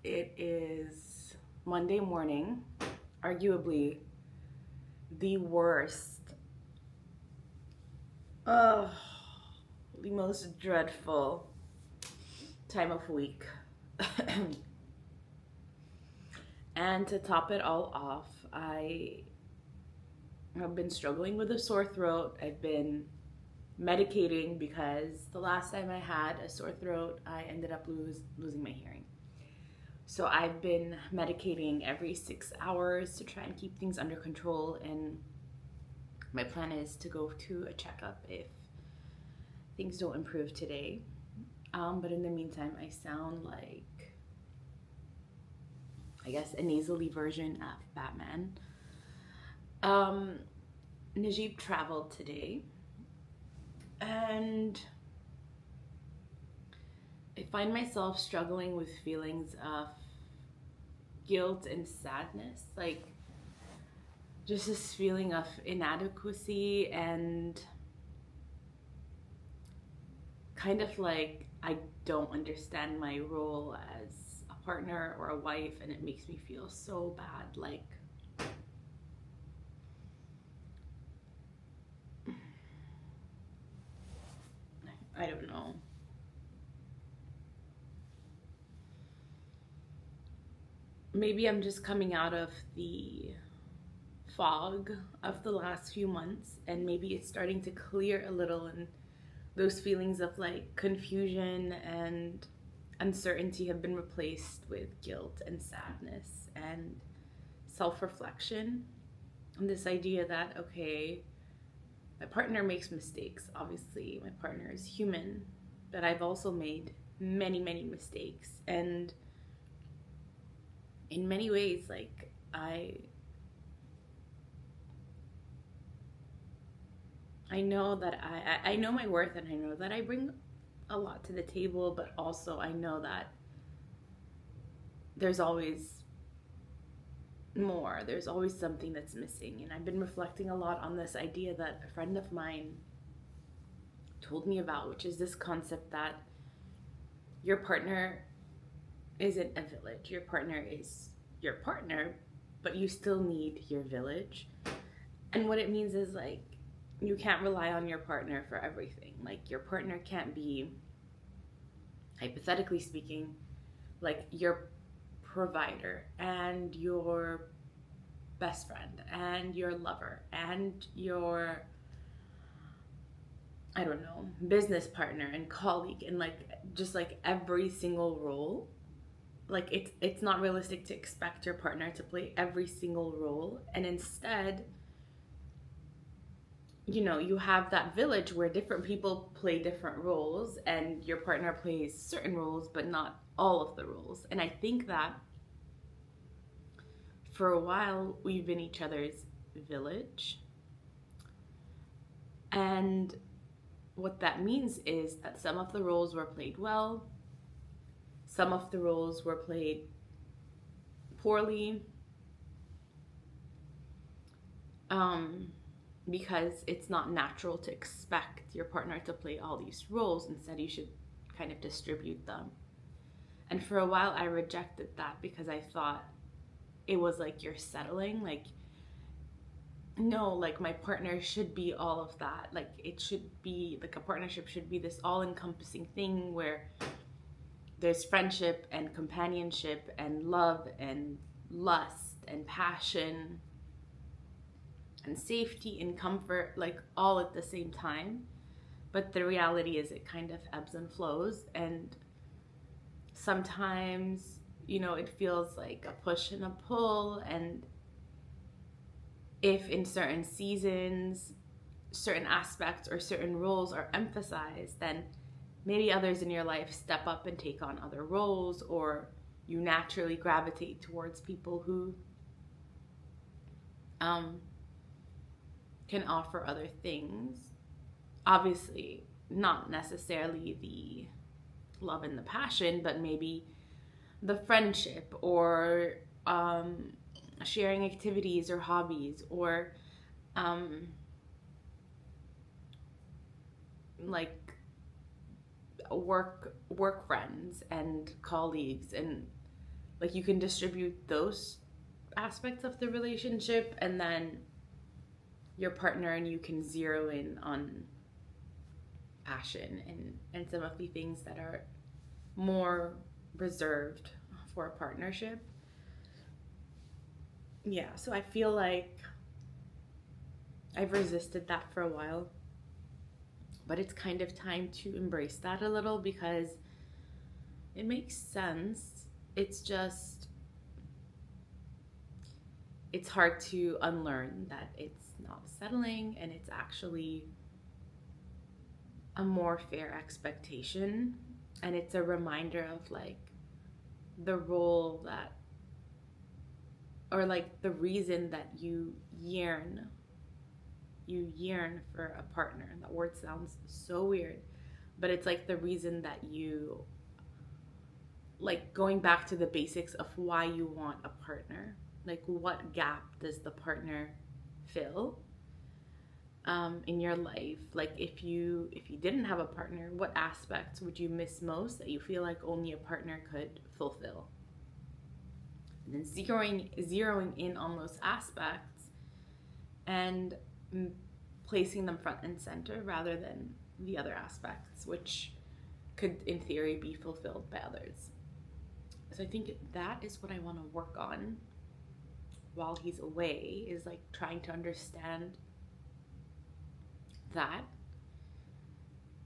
It is Monday morning, arguably the worst, uh, the most dreadful time of week. And to top it all off, I have been struggling with a sore throat. I've been medicating because the last time I had a sore throat, I ended up losing my hearing. So I've been medicating every 6 hours to try and keep things under control. And my plan is to go to a checkup if things don't improve today. But in the meantime, I sound like, I guess, a nasally version of Batman. Um, Najib traveled today, and I find myself struggling with feelings of guilt and sadness, like just this feeling of inadequacy and kind of like I don't understand my role as a partner or a wife, and it makes me feel so bad. Like, I don't know. Maybe I'm just coming out of the fog of the last few months, and maybe it's starting to clear a little, and those feelings of like confusion and uncertainty have been replaced with guilt and sadness and self-reflection, and this idea that, okay, my partner makes mistakes. Obviously my partner is human, but I've also made many mistakes, and in many ways, like, I know that I know my worth, and I know that I bring a lot to the table, but also I know that there's always more. There's always something that's missing. And I've been reflecting a lot on this idea that a friend of mine told me about, which is this concept that your partner isn't a village. Your partner is your partner, but you still need your village. And what it means is, like, you can't rely on your partner for everything. Like, your partner can't be, hypothetically speaking, like your provider and your best friend and your lover and your, I don't know, business partner and colleague, and like just like every single role. Like, it's not realistic to expect your partner to play every single role, and instead, you have that village where different people play different roles, and your partner plays certain roles but not all of the roles. And I think that for a while we've been each other's village, and what that means is that some of the roles were played well, some of the roles were played poorly, um, because it's not natural to expect your partner to play all these roles. Instead, you should kind of distribute them. And for a while, I rejected that because I thought it was like you're settling. Like, no, like my partner should be all of that. Like, it should be like a partnership should be this all encompassing thing where there's friendship and companionship and love and lust and passion and safety and comfort, like all at the same time. But the reality is it kind of ebbs and flows, and sometimes, it feels like a push and a pull. And if in certain seasons certain aspects or certain roles are emphasized, then maybe others in your life step up and take on other roles, or you naturally gravitate towards people who um, can offer other things. Obviously, not necessarily the love and the passion, but maybe the friendship, or sharing activities or hobbies, or um, like work friends and colleagues. And like you can distribute those aspects of the relationship, and then your partner and you can zero in on passion and some of the things that are more reserved for a partnership. Yeah, so I feel like I've resisted that for a while, but it's kind of time to embrace that a little because it makes sense. It's just, it's hard to unlearn that it's not settling and it's actually a more fair expectation. And it's a reminder of like the role that, or like the reason that you yearn for a partner. And that word sounds so weird, but it's like the reason that you, like going back to the basics of why you want a partner. Like what gap does the partner fill in your life? Like if you didn't have a partner, what aspects would you miss most that you feel like only a partner could fulfill? And then zeroing in on those aspects and placing them front and center rather than the other aspects, which could in theory be fulfilled by others. So I think that is what I want to work on while he's away, is like trying to understand that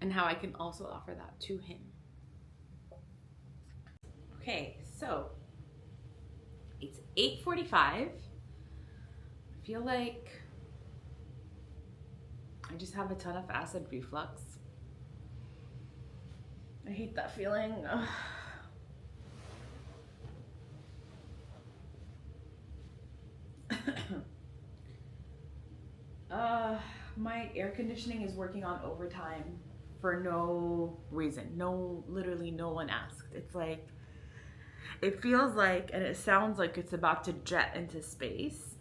and how I can also offer that to him. Okay, so it's 8:45. I feel like I just have a ton of acid reflux. I hate that feeling. My air conditioning is working on overtime for no reason. Literally no one asked. It's like, it feels like, and it sounds like it's about to jet into space,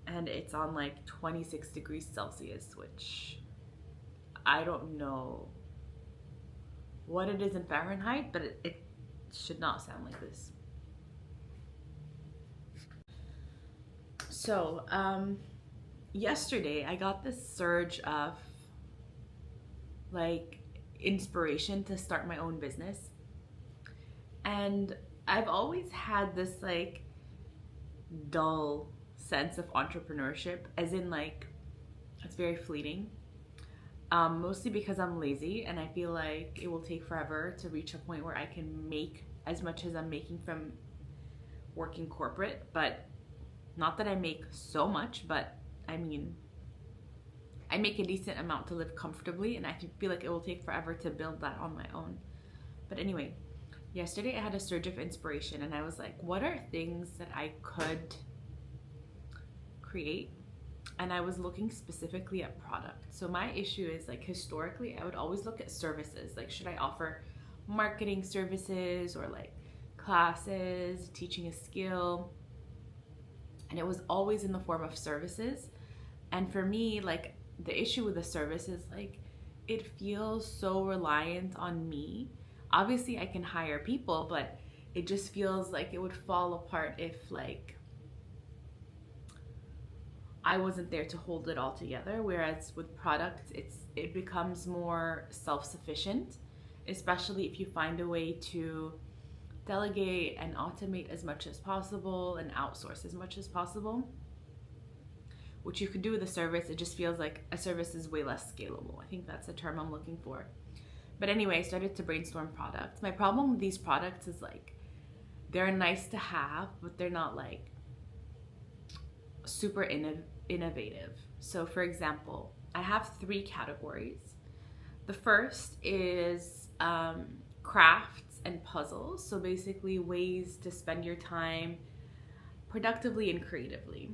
and it's on like 26 degrees Celsius, which I don't know what it is in Fahrenheit, but it should not sound like this. So, yesterday I got this surge of like inspiration to start my own business. And I've always had this like dull sense of entrepreneurship, as in like it's very fleeting. Mostly because I'm lazy and I feel like it will take forever to reach a point where I can make as much as I'm making from working corporate. But not that I make so much, but I mean, I make a decent amount to live comfortably, and I feel like it will take forever to build that on my own. But anyway, yesterday I had a surge of inspiration and I was like, what are things that I could create? And I was looking specifically at product. So my issue is like, historically I would always look at services. Like, should I offer marketing services or like classes, teaching a skill? And it was always in the form of services. And for me, like, the issue with the service is like, it feels so reliant on me. Obviously I can hire people, but it just feels like it would fall apart if like I wasn't there to hold it all together. Whereas with products, it becomes more self-sufficient, especially if you find a way to delegate and automate as much as possible and outsource as much as possible, which you could do with a service. It just feels like a service is way less scalable. I think that's the term I'm looking for. But anyway, I started to brainstorm products. My problem with these products is like, they're nice to have, but they're not like super innovative. So for example, I have 3 categories. The first is crafts and puzzles. So basically ways to spend your time productively and creatively.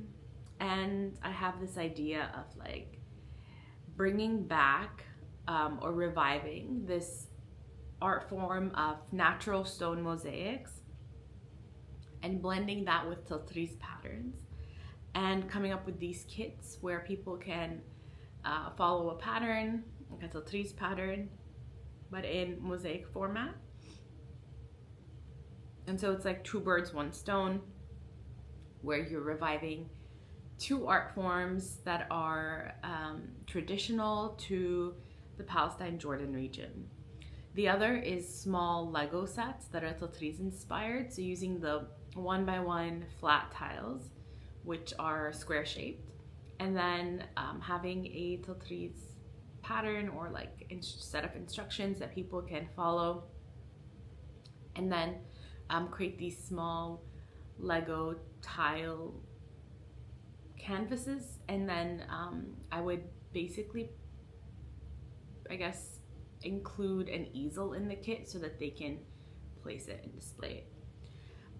And I have this idea of like bringing back or reviving this art form of natural stone mosaics and blending that with Tiltri's patterns and coming up with these kits where people can follow a pattern, like a Tiltri's pattern, but in mosaic format. And so it's like two birds, one stone, where you're reviving two art forms that are traditional to the Palestine Jordan region. The other is small Lego sets that are Tatreez inspired, so using the 1x1 flat tiles, which are square shaped, and then having a Tatreez pattern or like set of instructions that people can follow, and then create these small Lego tile canvases. And then I would basically, I guess, include an easel in the kit so that they can place it and display it.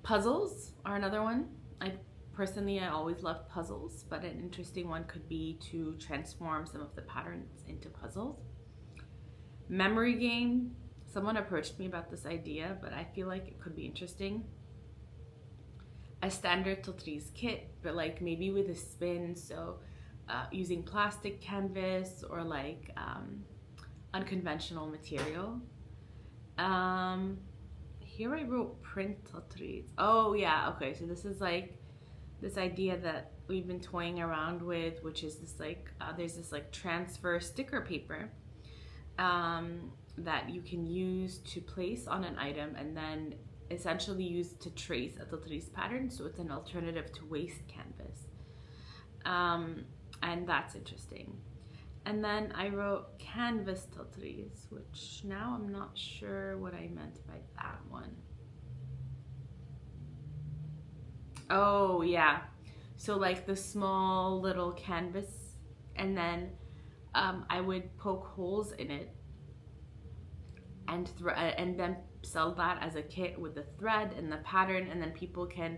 Puzzles are another one. I always loved puzzles, but an interesting one could be to transform some of the patterns into puzzles. Memory game. Someone approached me about this idea, but I feel like it could be interesting. A standard Tatreez kit, but like maybe with a spin, so using plastic canvas or like unconventional material. Here I wrote print Tatreez. Oh yeah, okay, so this is like this idea that we've been toying around with, which is this like there's this like transfer sticker paper that you can use to place on an item and then essentially used to trace a Tatreez pattern, so it's an alternative to waste canvas. And that's interesting. And then I wrote canvas Tatreez, which now I'm not sure what I meant by that one. Oh yeah, so like the small little canvas, and then I would poke holes in it and then sell that as a kit with the thread and the pattern, and then people can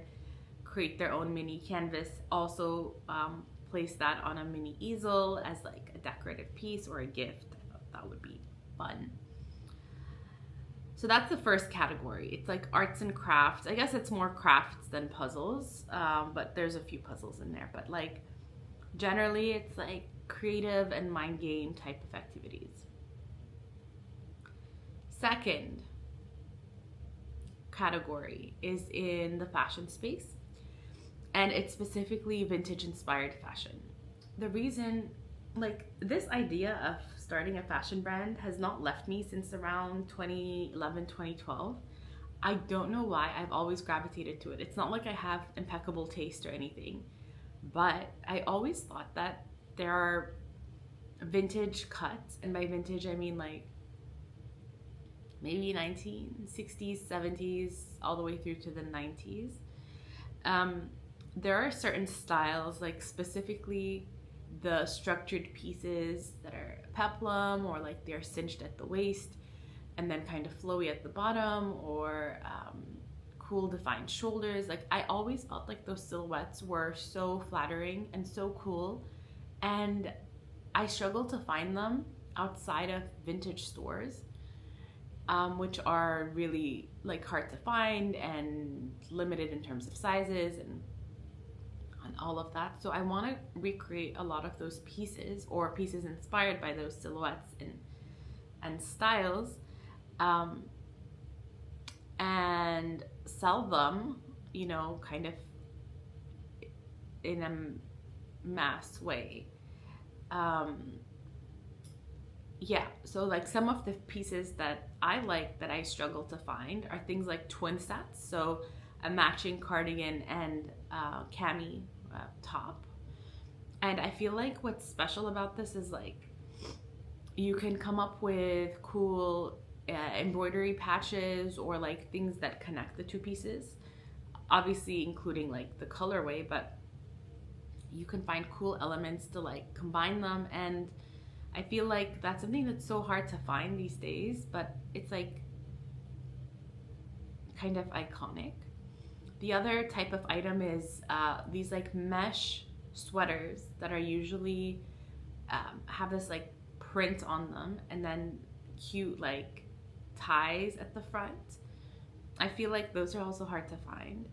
create their own mini canvas. Also place that on a mini easel as like a decorative piece or a gift. I thought that would be fun. So that's the first category. It's like arts and crafts. I guess it's more crafts than puzzles, but there's a few puzzles in there. But like generally it's like creative and mind game type of activities. Second category is in the fashion space, and it's specifically vintage inspired fashion. The reason, like, this idea of starting a fashion brand has not left me since around 2011, 2012. I don't know why. I've always gravitated to it. It's not like I have impeccable taste or anything, but I always thought that there are vintage cuts, and by vintage I mean like maybe 1960s, 70s, all the way through to the 90s. There are certain styles, like specifically the structured pieces that are peplum, or like they're cinched at the waist and then kind of flowy at the bottom, or cool defined shoulders. Like I always felt like those silhouettes were so flattering and so cool, and I struggle to find them outside of vintage stores, which are really like hard to find and limited in terms of sizes and all of that. So I want to recreate a lot of those pieces, or pieces inspired by those silhouettes and styles, and sell them, you know, kind of in a mass way. Yeah, so like some of the pieces that I like that I struggle to find are things like twin sets, so a matching cardigan and cami top. And I feel like what's special about this is like you can come up with cool embroidery patches or like things that connect the two pieces, obviously including like the colorway, but you can find cool elements to like combine them. And I feel like that's something that's so hard to find these days, but it's like kind of iconic. The other type of item is these like mesh sweaters that are usually have this like print on them, and then cute like ties at the front. I feel like those are also hard to find.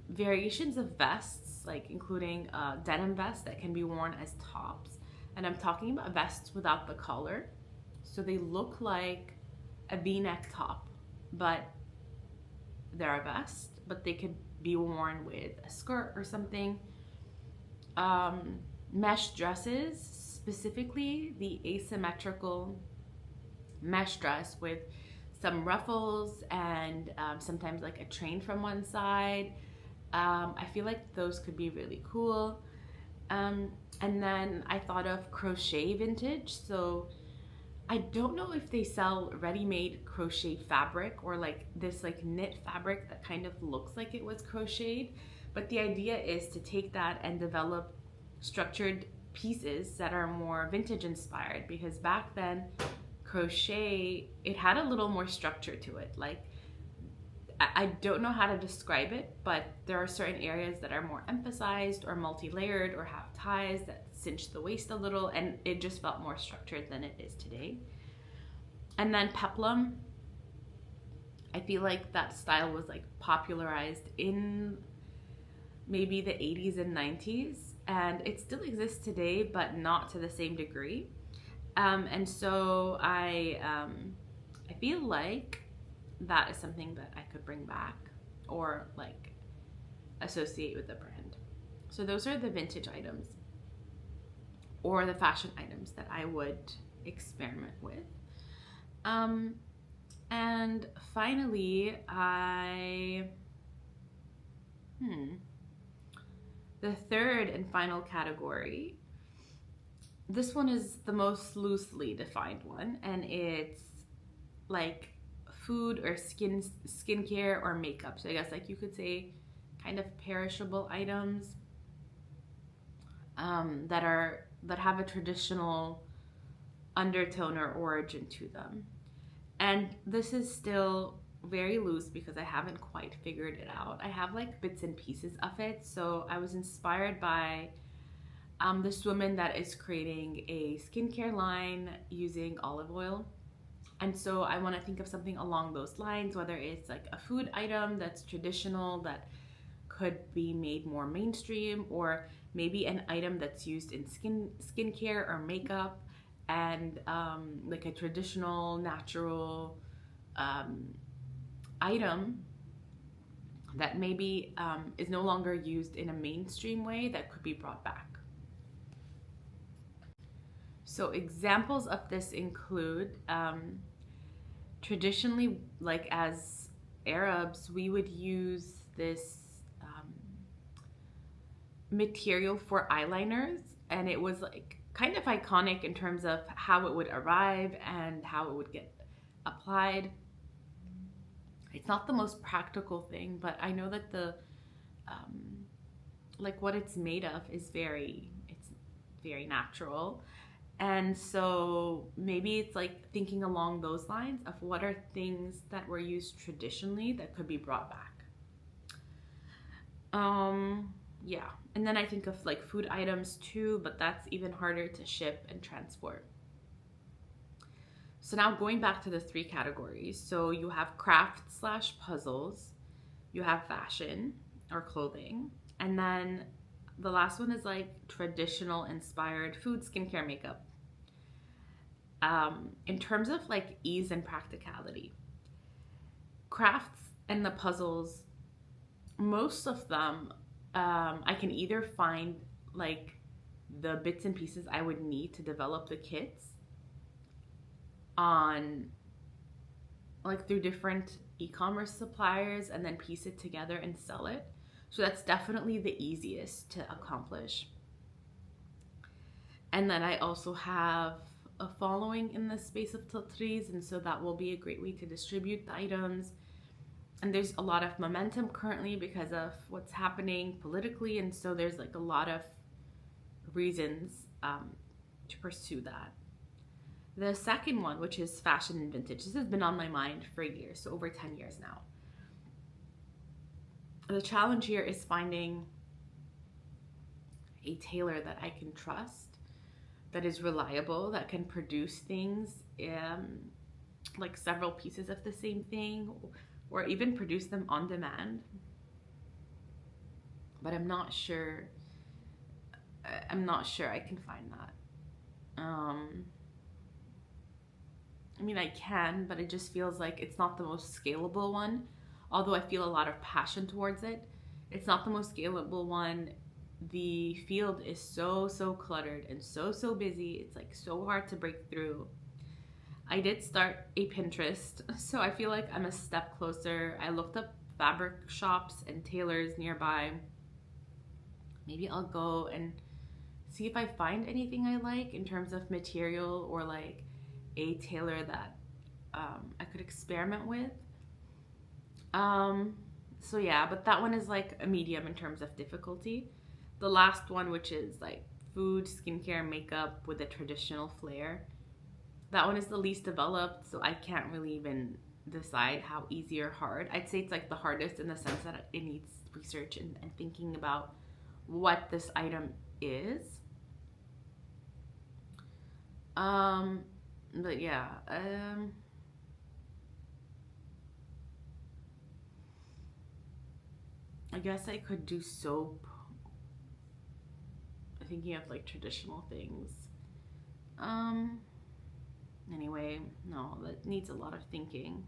Variations of vests, like including denim vests that can be worn as tops. And I'm talking about vests without the collar. So they look like a V-neck top, but they're a vest, but they could be worn with a skirt or something. Mesh dresses, specifically the asymmetrical mesh dress with some ruffles and sometimes like a train from one side. I feel like those could be really cool. And then I thought of crochet vintage. So I don't know if they sell ready-made crochet fabric or like this like knit fabric that kind of looks like it was crocheted. But the idea is to take that and develop structured pieces that are more vintage inspired, because back then crochet, it had a little more structure to it. Like I don't know how to describe it, but there are certain areas that are more emphasized or multi-layered or have ties that cinch the waist a little, and it just felt more structured than it is today. And then peplum, I feel like that style was like popularized in maybe the 80s and 90s, and it still exists today, but not to the same degree. And so I feel like that is something that I could bring back or like associate with the brand. So those are the vintage items or the fashion items that I would experiment with. And finally, the third and final category, this one is the most loosely defined one, and it's like food or skincare or makeup. So I guess like you could say kind of perishable items that have a traditional undertone or origin to them. And this is still very loose because I haven't quite figured it out. I have like bits and pieces of it. So I was inspired by this woman that is creating a skincare line using olive oil. And so I want to think of something along those lines, whether it's like a food item that's traditional that could be made more mainstream, or maybe an item that's used in skincare or makeup, and like a traditional natural item that maybe is no longer used in a mainstream way that could be brought back. So examples of this include traditionally, like as Arabs, we would use this material for eyeliners, and it was like kind of iconic in terms of how it would arrive and how it would get applied. It's not the most practical thing, but I know that the like what it's made of is very natural. And so maybe it's like thinking along those lines of what are things that were used traditionally that could be brought back. Yeah. And then I think of like food items too, but that's even harder to ship and transport. So now going back to the three categories. So you have craft / puzzles, you have fashion or clothing, and then the last one is like traditional inspired food, skincare, makeup. In terms of like ease and practicality, crafts and the puzzles, most of them, I can either find like the bits and pieces I would need to develop the kits on like through different e-commerce suppliers and then piece it together and sell it. So that's definitely the easiest to accomplish. And then I also have a following in the space of Tatreez, and so that will be a great way to distribute the items. And there's a lot of momentum currently because of what's happening politically, and so there's like a lot of reasons to pursue that. The second one, which is fashion and vintage, this has been on my mind for years, so over 10 years now. The challenge here is finding a tailor that I can trust, that is reliable, that can produce things like several pieces of the same thing, or even produce them on demand. But I'm not sure I can find that. I mean, I can, but it just feels like it's not the most scalable one. although I feel a lot of passion towards it. It's not the most scalable one. The field is so cluttered and so busy. It's like so hard to break through. I did start a Pinterest, so I feel like I'm a step closer. I looked up fabric shops and tailors nearby. Maybe I'll go and see if I find anything I like in terms of material, or like a tailor that I could experiment with. So yeah, but that one is like a medium in terms of difficulty. The last one, which is like food, skincare, makeup with a traditional flair, that one is the least developed, so I can't really even decide how easy or hard. I'd say it's like the hardest in the sense that it needs research and thinking about what this item is. But yeah, I guess I could do soap. Thinking of like traditional things. Anyway, no, that needs a lot of thinking.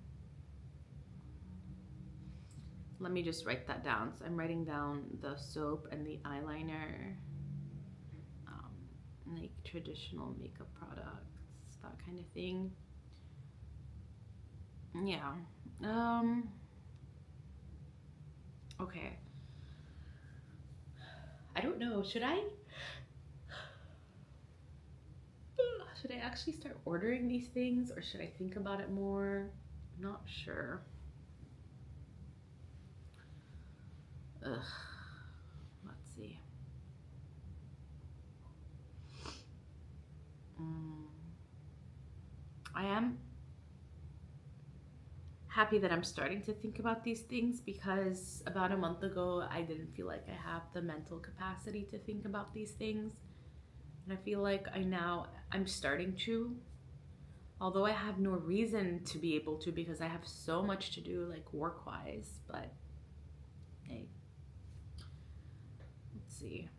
Let me just write that down. So I'm writing down the soap and the eyeliner, like traditional makeup products, that kind of thing. Yeah. Okay. I don't know. Should I actually start ordering these things, or should I think about it more? I'm not sure. Ugh. Let's see. I am happy that I'm starting to think about these things, because about a month ago I didn't feel like I have the mental capacity to think about these things. And I feel like I'm starting to, although I have no reason to be able to, because I have so much to do, like work-wise. But hey, let's see.